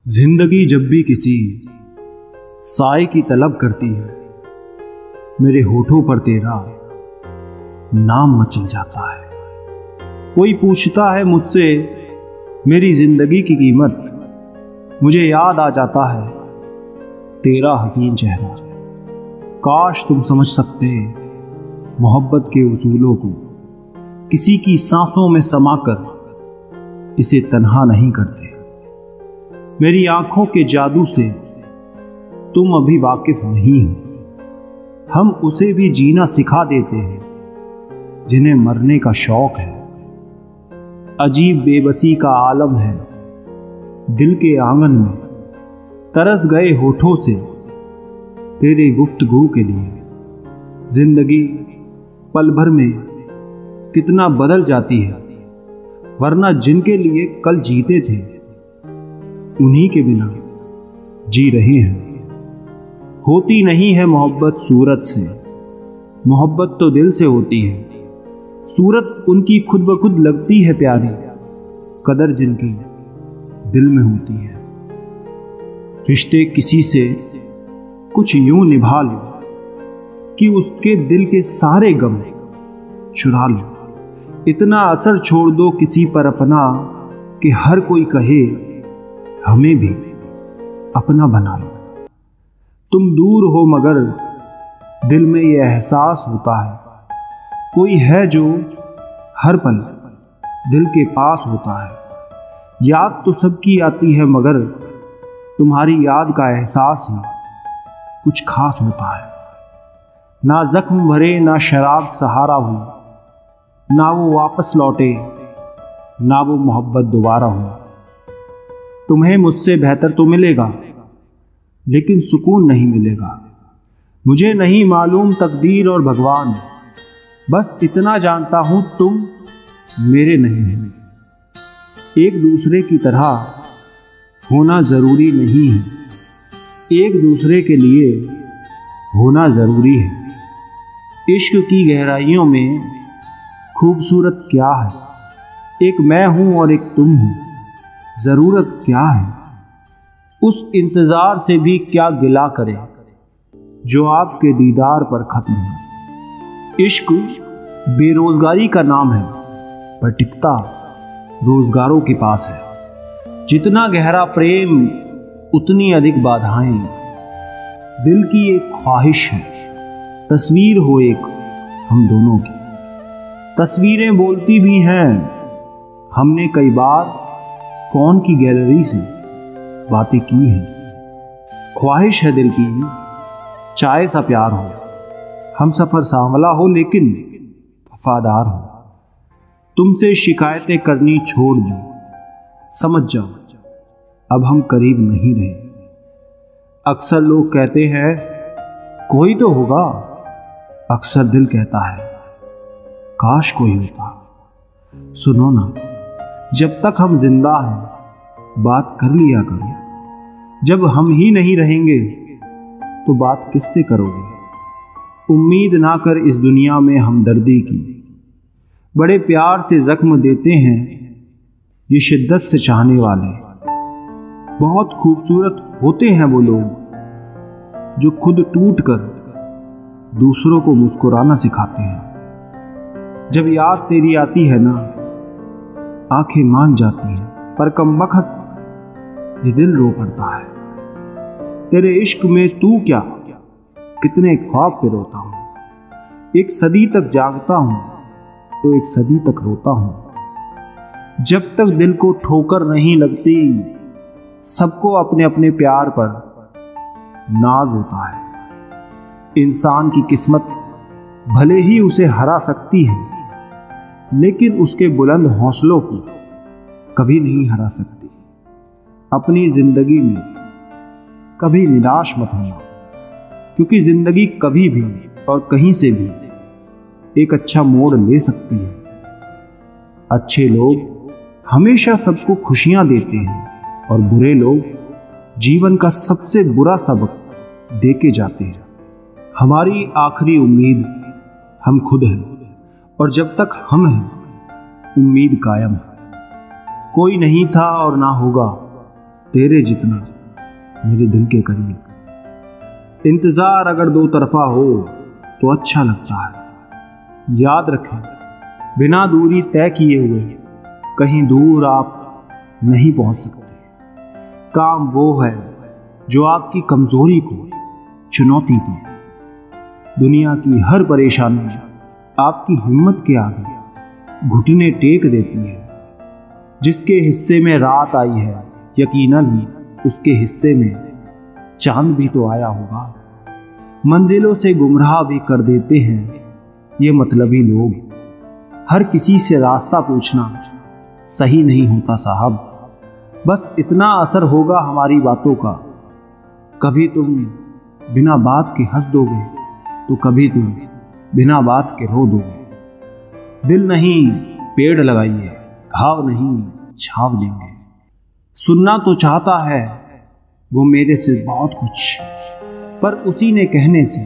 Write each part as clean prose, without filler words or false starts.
जिंदगी जब भी किसी साए की तलब करती है, मेरे होठों पर तेरा नाम मचल जाता है। कोई पूछता है मुझसे मेरी जिंदगी की कीमत, मुझे याद आ जाता है तेरा हसीन चेहरा। काश तुम समझ सकते मोहब्बत के उसूलों को, किसी की सांसों में समाकर इसे तन्हा नहीं करते। मेरी आंखों के जादू से तुम अभी वाकिफ नहीं हो। हम उसे भी जीना सिखा देते हैं जिन्हें मरने का शौक है। अजीब बेबसी का आलम है दिल के आंगन में, तरस गए होठों से तेरी गुफ्तगू के लिए। जिंदगी पल भर में कितना बदल जाती है, वरना जिनके लिए कल जीते थे उन्हीं के बिना जी रहे हैं। होती नहीं है मोहब्बत सूरत से, मोहब्बत तो दिल से होती है। सूरत उनकी खुद ब खुद लगती है प्यारी, कदर जिनकी दिल में होती है। रिश्ते किसी से कुछ यूं निभा लो कि उसके दिल के सारे गम चुरा लो। इतना असर छोड़ दो किसी पर अपना कि हर कोई कहे हमें भी अपना बना लो। तुम दूर हो मगर दिल में ये एहसास होता है, कोई है जो हर पल दिल के पास होता है। याद तो सबकी आती है मगर तुम्हारी याद का एहसास ही कुछ खास होता है। ना जख्म भरे ना शराब सहारा हो, ना वो वापस लौटे ना वो मोहब्बत दोबारा हो। तुम्हें मुझसे बेहतर तो मिलेगा लेकिन सुकून नहीं मिलेगा। मुझे नहीं मालूम तकदीर और भगवान, बस इतना जानता हूं तुम मेरे नहीं हो। एक दूसरे की तरह होना जरूरी नहीं है, एक दूसरे के लिए होना जरूरी है। इश्क की गहराइयों में खूबसूरत क्या है, एक मैं हूं और एक तुम हो। जरूरत क्या है उस इंतजार से भी क्या गिला करे जो आपके दीदार पर खत्म हो। इश्क बेरोजगारी का नाम है पर टिकता रोजगारों के पास है। जितना गहरा प्रेम उतनी अधिक बाधाएं। दिल की एक ख्वाहिश है तस्वीर हो एक हम दोनों की। तस्वीरें बोलती भी हैं, हमने कई बार फोन की गैलरी से बातें की हैं। ख्वाहिश है दिल की चाय सा प्यार हो, हम सफर सांवला हो लेकिन वफादार हो। तुमसे शिकायतें करनी छोड़ दो, समझ जाओ अब हम करीब नहीं रहे। अक्सर लोग कहते हैं कोई तो होगा, अक्सर दिल कहता है काश कोई होता। सुनो ना, जब तक हम जिंदा हैं बात कर लिया करो, जब हम ही नहीं रहेंगे तो बात किससे करोगे। उम्मीद ना कर इस दुनिया में हमदर्दी की, बड़े प्यार से जख्म देते हैं ये शिद्दत से चाहने वाले। बहुत खूबसूरत होते हैं वो लोग जो खुद टूट कर दूसरों को मुस्कुराना सिखाते हैं। जब याद तेरी आती है ना आंखें मान जाती हैं, पर कम वक्त ये दिल रो पड़ता है। तेरे इश्क में तू क्या कितने ख्वाब पे रोता हूं। एक सदी तक जागता हूं तो एक सदी तक रोता हूं। जब तक दिल को ठोकर नहीं लगती सबको अपने अपने प्यार पर नाज होता है। इंसान की किस्मत भले ही उसे हरा सकती है लेकिन उसके बुलंद हौसलों को कभी नहीं हरा सकती। अपनी जिंदगी में कभी निराश मत होना, क्योंकि जिंदगी कभी भी और कहीं से भी एक अच्छा मोड़ ले सकती है। अच्छे लोग हमेशा सबको खुशियां देते हैं और बुरे लोग जीवन का सबसे बुरा सबक दे के जाते हैं। हमारी आखिरी उम्मीद हम खुद हैं और जब तक हम हैं उम्मीद कायम है। कोई नहीं था और ना होगा, तेरे जितना मेरे दिल के करीब। इंतजार अगर दो तरफा हो तो अच्छा लगता है। याद रखें, बिना दूरी तय किए हुए कहीं दूर आप नहीं पहुंच सकते। काम वो है जो आपकी कमजोरी को चुनौती दे। दुनिया की हर परेशानी आपकी हिम्मत के आगे घुटने टेक देती है। जिसके हिस्से में रात आई है, यकीनन उसके हिस्से में चांद भी तो आया होगा। मंजिलों से गुमराह भी कर देते हैं ये मतलबी लोग। हर किसी से रास्ता पूछना सही नहीं होता साहब। बस इतना असर होगा हमारी बातों का, कभी तुम बिना बात के हंस दोगे तो कभी तुम बिना बात के रो दोगे। दिल नहीं पेड़ लगाइए, घाव नहीं छाव देंगे। सुनना तो चाहता है वो मेरे से बहुत कुछ, पर उसी ने कहने से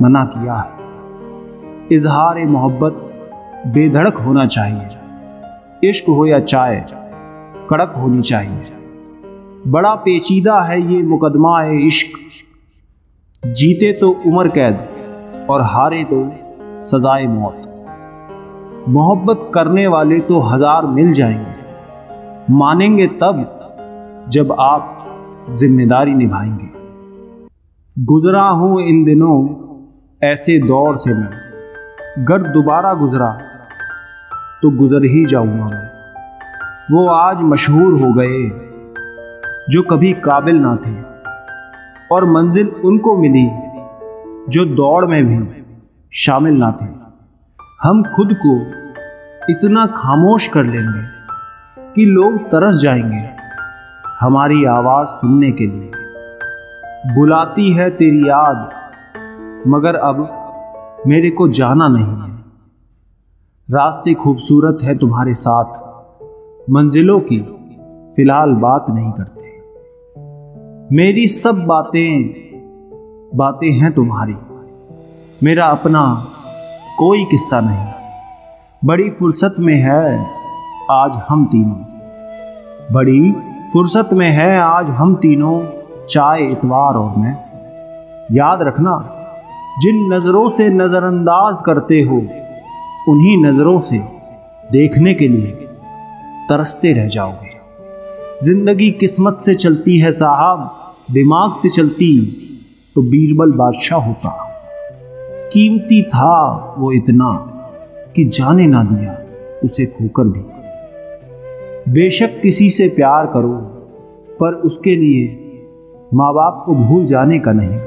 मना किया है। इजहार मोहब्बत बेधड़क होना चाहिए। इश्क हो या चाय कड़क होनी चाहिए। बड़ा पेचीदा है ये मुकदमा है इश्क। जीते तो उम्र कैद और हारे तो सजाए मौत। मोहब्बत करने वाले तो हजार मिल जाएंगे, मानेंगे तब जब आप जिम्मेदारी निभाएंगे। गुजरा हूं इन दिनों ऐसे दौर से मैं, अगर दोबारा गुजरा तो गुजर ही जाऊंगा मैं। वो आज मशहूर हो गए जो कभी काबिल ना थे, और मंजिल उनको मिली जो दौड़ में भी शामिल ना थे। हम खुद को इतना खामोश कर लेंगे कि लोग तरस जाएंगे हमारी आवाज सुनने के लिए। बुलाती है तेरी याद मगर अब मेरे को जाना नहीं है। रास्ते खूबसूरत है तुम्हारे साथ, मंजिलों की फिलहाल बात नहीं करते। मेरी सब बातें हैं तुम्हारी, मेरा अपना कोई किस्सा नहीं। बड़ी फुर्सत में है आज हम तीनों, बड़ी फुर्सत में है आज हम तीनों, चाय इतवार और मैं। याद रखना, जिन नजरों से नजरअंदाज करते हो उन्हीं नजरों से देखने के लिए तरसते रह जाओगे। जिंदगी किस्मत से चलती है साहब, दिमाग से चलती तो बीरबल बादशाह होता। कीमती था वो इतना कि जाने ना दिया उसे खोकर भी। बेशक किसी से प्यार करो पर उसके लिए माँ बाप को भूल जाने का नहीं।